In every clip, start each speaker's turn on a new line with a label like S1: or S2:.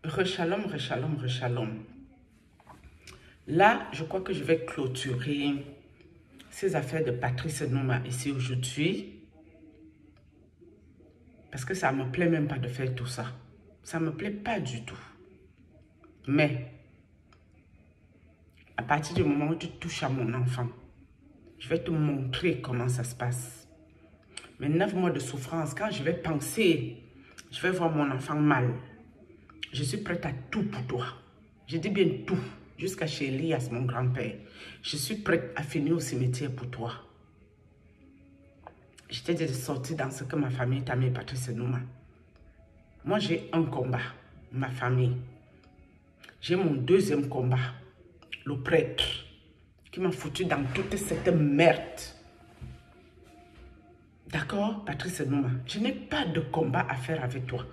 S1: Rechalom, rechalom, rechalom. Là, je crois que je vais clôturer ces affaires de Patrice Nouma ici aujourd'hui. Parce que ça ne me plaît même pas de faire tout ça. Ça ne me plaît pas du tout. Mais, à partir du moment où tu touches à mon enfant, je vais te montrer comment ça se passe. Mes 9 mois de souffrance, quand je vais penser, je vais voir mon enfant mal. Je suis prête à tout pour toi. Je dis bien tout, jusqu'à chez Elias, mon grand-père. Je suis prête à finir au cimetière pour toi. Je t'ai dit de sortir dans ce que ma famille t'a mis, Patrice Nouma. Moi, j'ai un combat, ma famille. J'ai mon deuxième combat, le prêtre, qui m'a foutu dans toute cette merde. D'accord, Patrice Nouma? Je n'ai pas de combat à faire avec toi.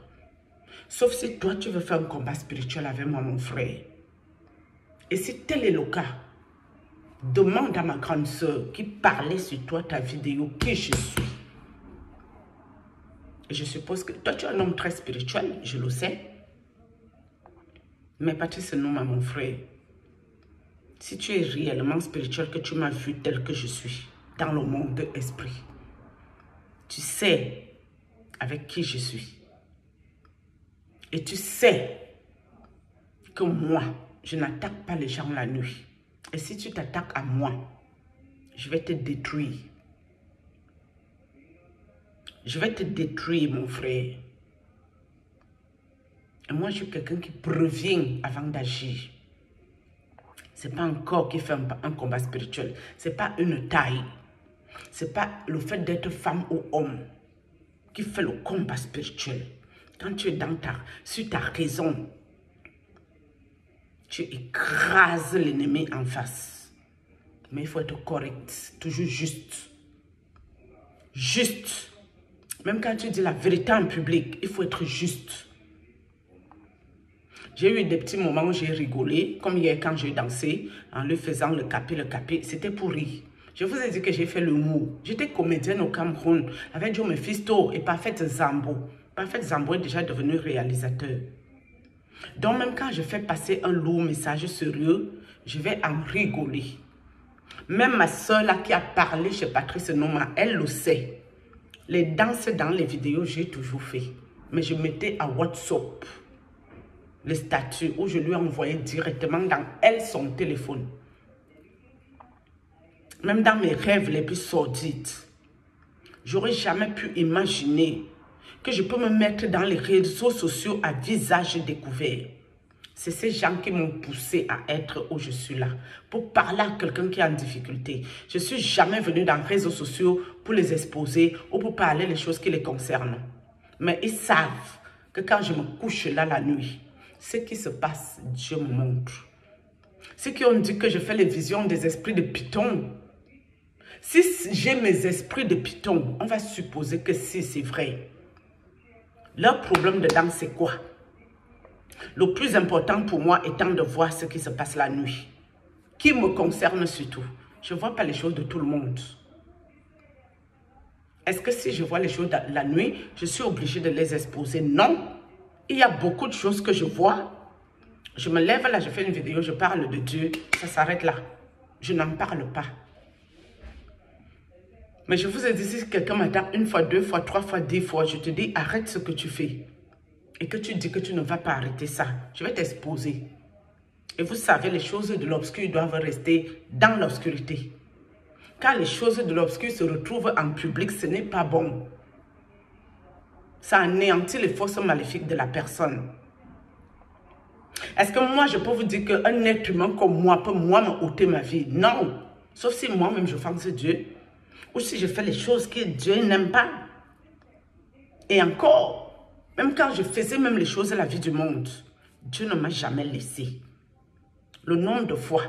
S1: Sauf si toi, tu veux faire un combat spirituel avec moi, mon frère. Et si tel est le cas, demande à ma grande soeur qui parlait sur toi, ta vidéo, qui je suis. Et je suppose que toi, tu es un homme très spirituel, je le sais. Mais Patrice Nouma, mon frère, si tu es réellement spirituel, que tu m'as vu tel que je suis, dans le monde de l'esprit, tu sais avec qui je suis. Et tu sais que moi, je n'attaque pas les gens la nuit. Et si tu t'attaques à moi, je vais te détruire. Je vais te détruire, mon frère. Et moi, je suis quelqu'un qui prévient avant d'agir. Ce n'est pas un corps qui fait un combat spirituel. Ce n'est pas une taille. Ce n'est pas le fait d'être femme ou homme qui fait le combat spirituel. Quand tu es sur ta raison, tu écrases l'ennemi en face. Mais il faut être correct, toujours juste. Juste. Même quand tu dis la vérité en public, il faut être juste. J'ai eu des petits moments où j'ai rigolé, comme hier quand j'ai dansé, en lui faisant le capi, c'était pour rire. Je vous ai dit que j'ai fait l'humour. J'étais comédienne au Cameroun avec Joe Mephisto et Parfait Zambo. Parfait Zambo est déjà devenu réalisateur. Donc même quand je fais passer un lourd message sérieux, je vais en rigoler. Même ma soeur là qui a parlé chez Patrice Nouma, elle le sait. Les danses dans les vidéos, j'ai toujours fait. Mais je mettais à WhatsApp le statut où je lui envoyais directement dans elle son téléphone. Même dans mes rêves les plus sordides, j'aurais jamais pu imaginer que je peux me mettre dans les réseaux sociaux à visage découvert. C'est ces gens qui m'ont poussé à être où je suis là, pour parler à quelqu'un qui est en difficulté. Je ne suis jamais venue dans les réseaux sociaux pour les exposer ou pour parler des choses qui les concernent. Mais ils savent que quand je me couche là la nuit, ce qui se passe, Dieu me montre. Ceux qui ont dit que je fais les visions des esprits de Python, si j'ai mes esprits de Python, on va supposer que si c'est vrai. Leur problème dedans, c'est quoi? Le plus important pour moi étant de voir ce qui se passe la nuit, qui me concerne surtout. Je ne vois pas les choses de tout le monde. Est-ce que si je vois les choses la nuit, je suis obligée de les exposer? Non. Il y a beaucoup de choses que je vois. Je me lève là, je fais une vidéo, je parle de Dieu. Ça s'arrête là. Je n'en parle pas. Mais je vous ai dit, si quelqu'un m'attaque une fois, 2 fois, 3 fois, 10 fois, je te dis, arrête ce que tu fais. Et que tu dis que tu ne vas pas arrêter ça. Je vais t'exposer. Et vous savez, les choses de l'obscur doivent rester dans l'obscurité. Quand les choses de l'obscur se retrouvent en public, ce n'est pas bon. Ça anéantit les forces maléfiques de la personne. Est-ce que moi, je peux vous dire qu'un être humain comme moi peut moi me ôter ma vie? Non. Sauf si moi-même je offense Dieu. Ou si je fais les choses que Dieu n'aime pas. Et encore, même quand je faisais même les choses de la vie du monde, Dieu ne m'a jamais laissé. Le nombre de fois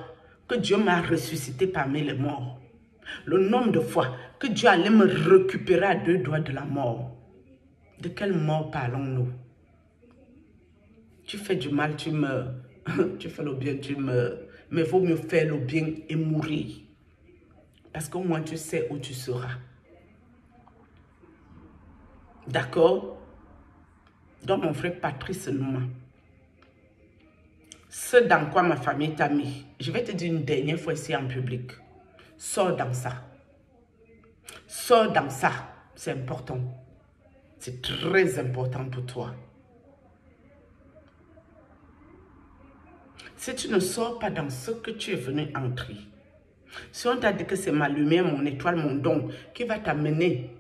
S1: que Dieu m'a ressuscité parmi les morts. Le nombre de fois que Dieu allait me récupérer à 2 doigts de la mort. De quelle mort parlons-nous? Tu fais du mal, tu meurs. Tu fais le bien, tu meurs. Mais il vaut mieux faire le bien et mourir. Parce qu'au moins tu sais où tu seras. D'accord? Donc mon frère Patrice Nouma, ce dans quoi ma famille t'a mis. Je vais te dire une dernière fois ici en public. Sors dans ça. Sors dans ça. C'est important. C'est très important pour toi. Si tu ne sors pas dans ce que tu es venu entrer, si on t'a dit que c'est ma lumière, mon étoile, mon don qui va t'amener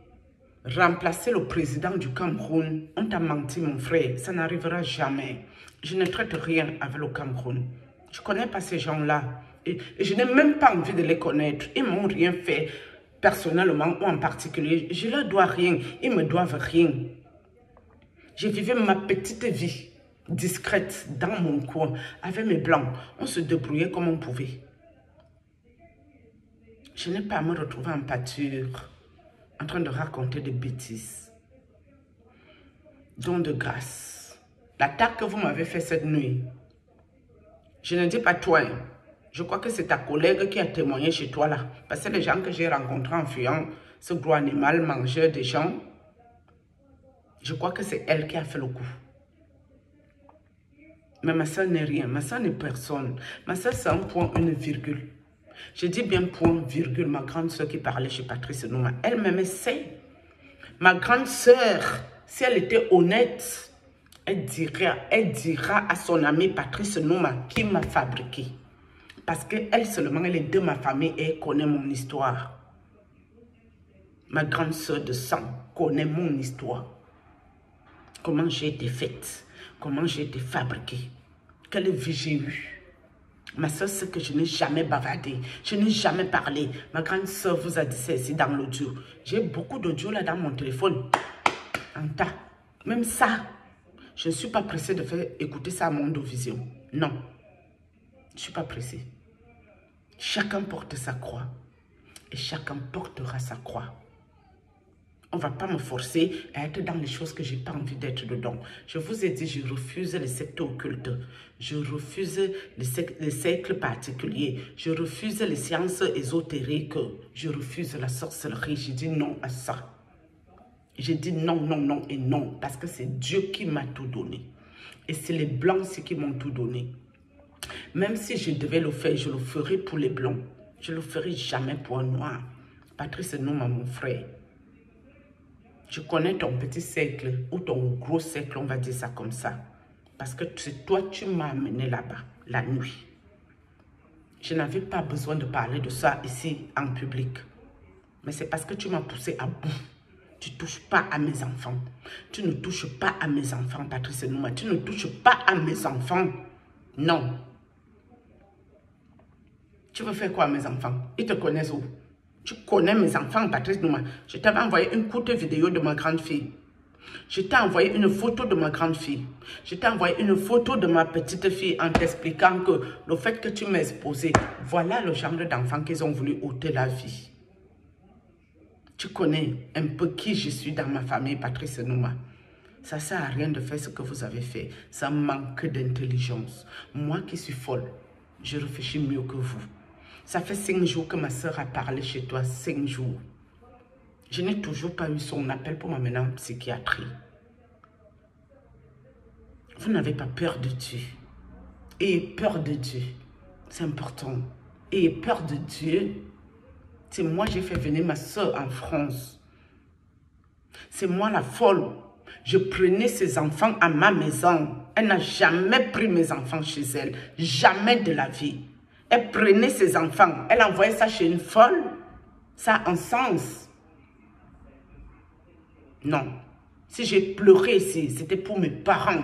S1: remplacer le président du Cameroun, on t'a menti, mon frère. Ça n'arrivera jamais. Je ne traite rien avec le Cameroun. Je ne connais pas ces gens-là. Et je n'ai même pas envie de les connaître. Ils ne m'ont rien fait personnellement ou en particulier. Je ne leur dois rien. Ils ne me doivent rien. J'ai vécu ma petite vie discrète dans mon coin avec mes blancs. On se débrouillait comme on pouvait. Je n'ai pas à me retrouver en pâture, en train de raconter des bêtises. Don de grâce. L'attaque que vous m'avez fait cette nuit, je ne dis pas toi. Je crois que c'est ta collègue qui a témoigné chez toi là. Parce que les gens que j'ai rencontrés en fuyant, ce gros animal mangeur des gens, je crois que c'est elle qui a fait le coup. Mais ma soeur n'est rien. Ma soeur n'est personne. Ma soeur, c'est un point, une virgule. Je dis bien point, virgule, ma grande soeur qui parlait chez Patrice Nouma. Elle-même sait. Ma grande soeur, si elle était honnête, elle dira à son ami Patrice Nouma qui m'a fabriqué. Parce qu'elle seulement, elle est de ma famille et elle connaît mon histoire. Ma grande soeur de sang connaît mon histoire. Comment j'ai été faite, comment j'ai été fabriquée, quelle vie j'ai eue. Ma soeur sait que je n'ai jamais bavardé, je n'ai jamais parlé. Ma grande soeur vous a dit ça ici dans l'audio. J'ai beaucoup d'audio là dans mon téléphone. En tas. Même ça, je ne suis pas pressée de faire écouter ça à Mondovision. Non, je ne suis pas pressée. Chacun porte sa croix et chacun portera sa croix. On ne va pas me forcer à être dans les choses que je n'ai pas envie d'être dedans. Je vous ai dit, je refuse les sectes occultes. Je refuse les cercles particuliers. Je refuse les sciences ésotériques. Je refuse la sorcellerie. J'ai dit non à ça. J'ai dit non, non, non et non. Parce que c'est Dieu qui m'a tout donné. Et c'est les blancs qui m'ont tout donné. Même si je devais le faire, je le ferai pour les blancs. Je ne le ferai jamais pour un noir. Patrice Nouma, mon frère. Je connais ton petit cercle ou ton gros cercle, on va dire ça comme ça. Parce que c'est toi, tu m'as amené là-bas, la nuit. Je n'avais pas besoin de parler de ça ici en public. Mais c'est parce que tu m'as poussé à bout. Tu ne touches pas à mes enfants. Tu ne touches pas à mes enfants, Patrice Nouma. Tu ne touches pas à mes enfants. Non. Tu veux faire quoi à mes enfants? Ils te connaissent où? Tu connais mes enfants, Patrice Nouma. Je t'avais envoyé une courte vidéo de ma grande fille. Je t'ai envoyé une photo de ma grande fille. Je t'ai envoyé une photo de ma petite fille en t'expliquant que le fait que tu m'as exposé, voilà le genre d'enfants qu'ils ont voulu ôter la vie. Tu connais un peu qui je suis dans ma famille, Patrice Nouma. Ça ne sert à rien de faire ce que vous avez fait. Ça manque d'intelligence. Moi qui suis folle, je réfléchis mieux que vous. Ça fait 5 jours que ma soeur a parlé chez toi, 5 jours. Je n'ai toujours pas eu son appel pour m'amener en psychiatrie. Vous n'avez pas peur de Dieu. Ayez peur de Dieu. C'est important. Ayez peur de Dieu. C'est moi qui ai fait venir ma soeur en France. C'est moi la folle. Je prenais ses enfants à ma maison. Elle n'a jamais pris mes enfants chez elle. Jamais de la vie. Elle prenait ses enfants. Elle envoyait ça chez une folle. Ça a un sens. Non. Si j'ai pleuré ici, c'était pour mes parents.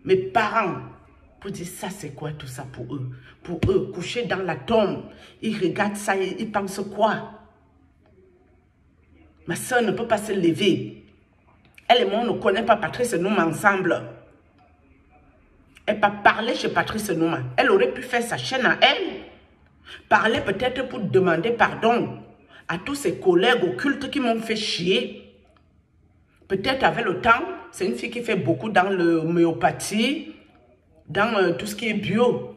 S1: Mes parents. Pour dire ça, c'est quoi tout ça pour eux? Pour eux, couchés dans la tombe. Ils regardent ça et ils pensent quoi? Ma soeur ne peut pas se lever. Elle et moi, on ne connaît pas Patrice Nouma ensemble. Elle n'a pas parlé chez Patrice Nouma. Elle aurait pu faire sa chaîne à elle. Parler peut-être pour demander pardon à tous ses collègues occultes qui m'ont fait chier. Peut-être avec le temps, c'est une fille qui fait beaucoup dans l'homéopathie, dans tout ce qui est bio.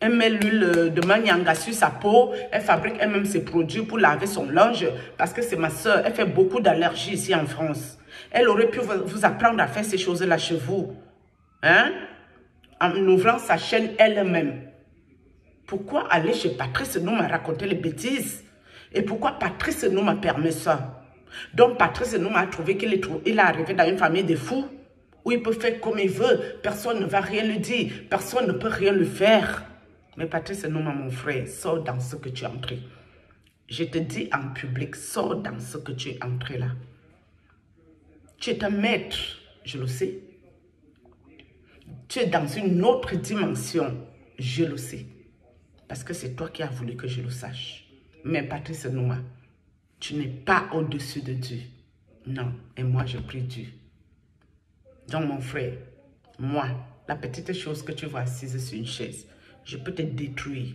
S1: Elle met l'huile de manianga sur sa peau. Elle fabrique elle-même ses produits pour laver son linge. Parce que c'est ma soeur. Elle fait beaucoup d'allergies ici en France. Elle aurait pu vous apprendre à faire ces choses-là chez vous. Hein? en ouvrant sa chaîne elle-même. Pourquoi aller chez Patrice Nouma raconter les bêtises? Et pourquoi Patrice Nouma permet ça? Donc Patrice Nouma a trouvé qu'il est arrivé dans une famille de fous où il peut faire comme il veut. Personne ne va rien lui dire. Personne ne peut rien lui faire. Mais Patrice Nouma, mon frère, sors dans ce que tu es entré. Je te dis en public, sors dans ce que tu es entré là. Tu es un maître, je le sais. Tu es dans une autre dimension, je le sais. Parce que c'est toi qui as voulu que je le sache. Mais Patrice Nouma, tu n'es pas au-dessus de Dieu. Non, et moi je prie Dieu. Donc mon frère, moi, la petite chose que tu vois assise sur une chaise, je peux te détruire.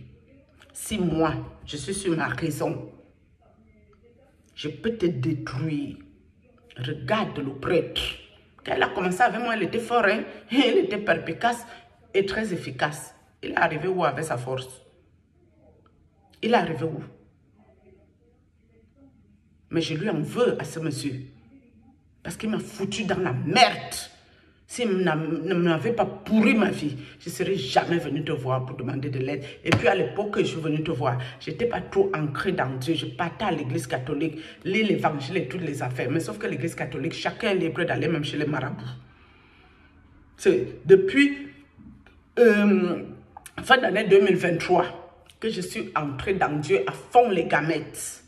S1: Si moi, je suis sur ma raison, je peux te détruire. Regarde le prêtre. Quand elle a commencé avec moi, elle était fort, hein? Elle était perspicace et très efficace. Il est arrivé où avec sa force? Il est arrivé où? Mais je lui en veux à ce monsieur. Parce qu'il m'a foutu dans la merde. S'il ne m'avait pas pourri ma vie, je ne serais jamais venu te voir pour demander de l'aide. Et puis à l'époque que je suis venu te voir, je n'étais pas trop ancré dans Dieu. Je partais à l'église catholique, lire l'évangile et toutes les affaires. Mais sauf que l'église catholique, chacun est libre d'aller même chez les marabouts. C'est depuis fin d'année 2023 que je suis entré dans Dieu à fond les gamètes.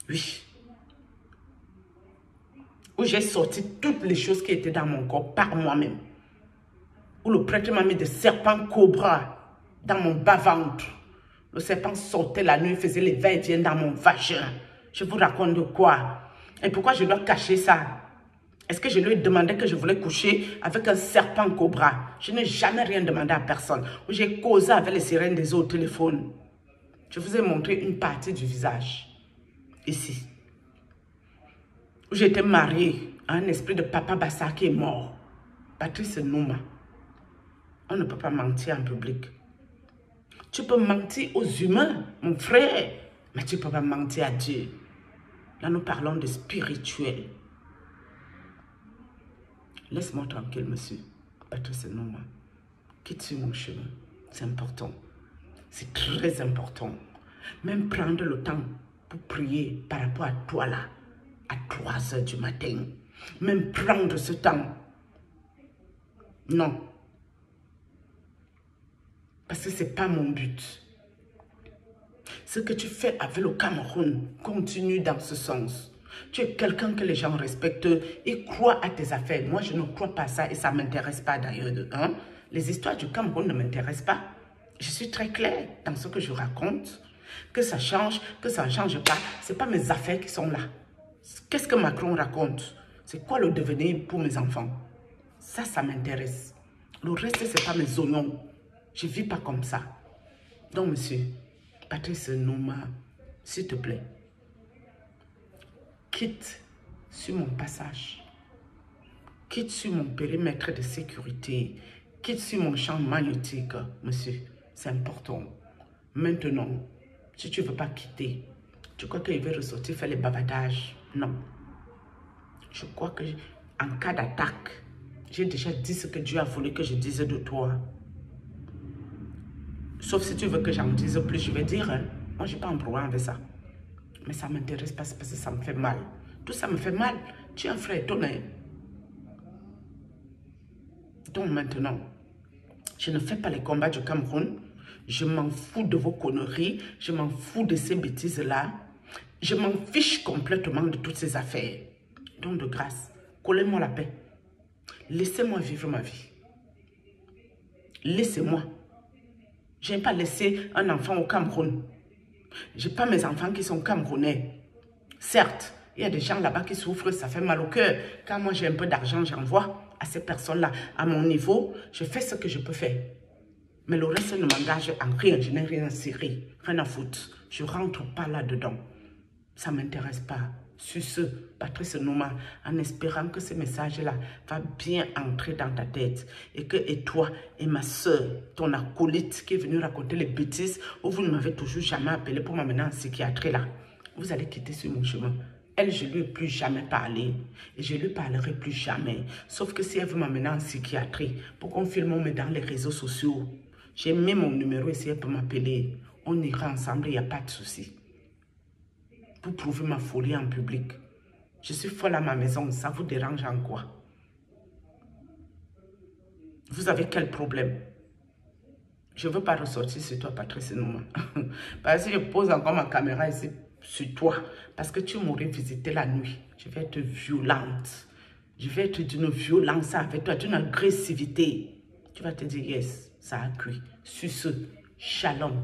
S1: Oui. Où j'ai sorti toutes les choses qui étaient dans mon corps par moi-même. Où le prêtre m'a mis des serpents cobras dans mon bas-ventre. Le serpent sortait la nuit, faisait les va-et-vient dans mon vagin. Je vous raconte de quoi? Et pourquoi je dois cacher ça? Est-ce que je lui ai demandé que je voulais coucher avec un serpent cobra? Je n'ai jamais rien demandé à personne. Où j'ai causé avec les sirènes des autres téléphones. Je vous ai montré une partie du visage. Ici. Où j'étais mariée à un esprit de Papa Bassa qui est mort. Patrice Nouma. On ne peut pas mentir en public. Tu peux mentir aux humains, mon frère, mais tu ne peux pas mentir à Dieu. Là, nous parlons de spirituel. Laisse-moi tranquille, monsieur. Patrice Nouma. Quitte sur mon chemin. C'est important. C'est très important. Même prendre le temps pour prier par rapport à toi là. À 3 h du matin. Même prendre ce temps. Non. Parce que ce n'est pas mon but. Ce que tu fais avec le Cameroun continue dans ce sens. Tu es quelqu'un que les gens respectent et croient à tes affaires. Moi, je ne crois pas à ça et ça ne m'intéresse pas d'ailleurs. Hein? Les histoires du Cameroun ne m'intéressent pas. Je suis très claire dans ce que je raconte. Que ça change, que ça ne change pas. Ce n'est pas mes affaires qui sont là. Qu'est-ce que Macron raconte? C'est quoi le devenir pour mes enfants? Ça m'intéresse. Le reste, ce n'est pas mes oignons. Je ne vis pas comme ça. Donc, monsieur, Patrice Nouma, s'il te plaît, quitte sur mon passage. Quitte sur mon périmètre de sécurité. Quitte sur mon champ magnétique, monsieur. C'est important. Maintenant, si tu ne veux pas quitter, tu crois qu'il veut ressortir faire les bavardages? Non. Je crois que en cas d'attaque, j'ai déjà dit ce que Dieu a voulu que je dise de toi. Sauf si tu veux que j'en dise plus, je vais dire. Hein. Moi, je n'ai pas un problème avec ça. Mais ça ne m'intéresse pas parce que ça me fait mal. Tout ça me fait mal. Tu es un frère étonné. Donc maintenant, je ne fais pas les combats du Cameroun. Je m'en fous de vos conneries. Je m'en fous de ces bêtises-là. Je m'en fiche complètement de toutes ces affaires. Donc de grâce, collez-moi la paix. Laissez-moi vivre ma vie. Laissez-moi. Je n'ai pas laissé un enfant au Cameroun. Je n'ai pas mes enfants qui sont camerounais. Certes, il y a des gens là-bas qui souffrent, ça fait mal au cœur. Quand moi j'ai un peu d'argent, j'envoie à ces personnes-là. À mon niveau, je fais ce que je peux faire. Mais le reste ne m'engage en rien. Je n'ai rien à cirer, rien à foutre. Je ne rentre pas là-dedans. Ça ne m'intéresse pas. Sur ce, Patrice Nouma, en espérant que ce message-là va bien entrer dans ta tête et que et toi et ma soeur, ton acolyte qui est venu raconter les bêtises où vous ne m'avez toujours jamais appelé pour m'amener en psychiatrie là, vous allez quitter sur mon chemin. Elle, je ne lui ai plus jamais parlé. Et je ne lui parlerai plus jamais. Sauf que si elle veut m'amener en psychiatrie pour qu'on filme, mais dans les réseaux sociaux, j'ai mis mon numéro et si elle peut m'appeler, on ira ensemble, il n'y a pas de souci. Pour prouver ma folie en public. Je suis folle à ma maison, ça vous dérange en quoi? Vous avez quel problème? Je ne veux pas ressortir sur toi, Patrice Nouma. Parce que si je pose encore ma caméra ici sur toi, parce que tu m'aurais visité la nuit, je vais être violente. Je vais être d'une violence avec toi, d'une agressivité. Tu vas te dire, yes, ça a cuit. Sur ce, shalom.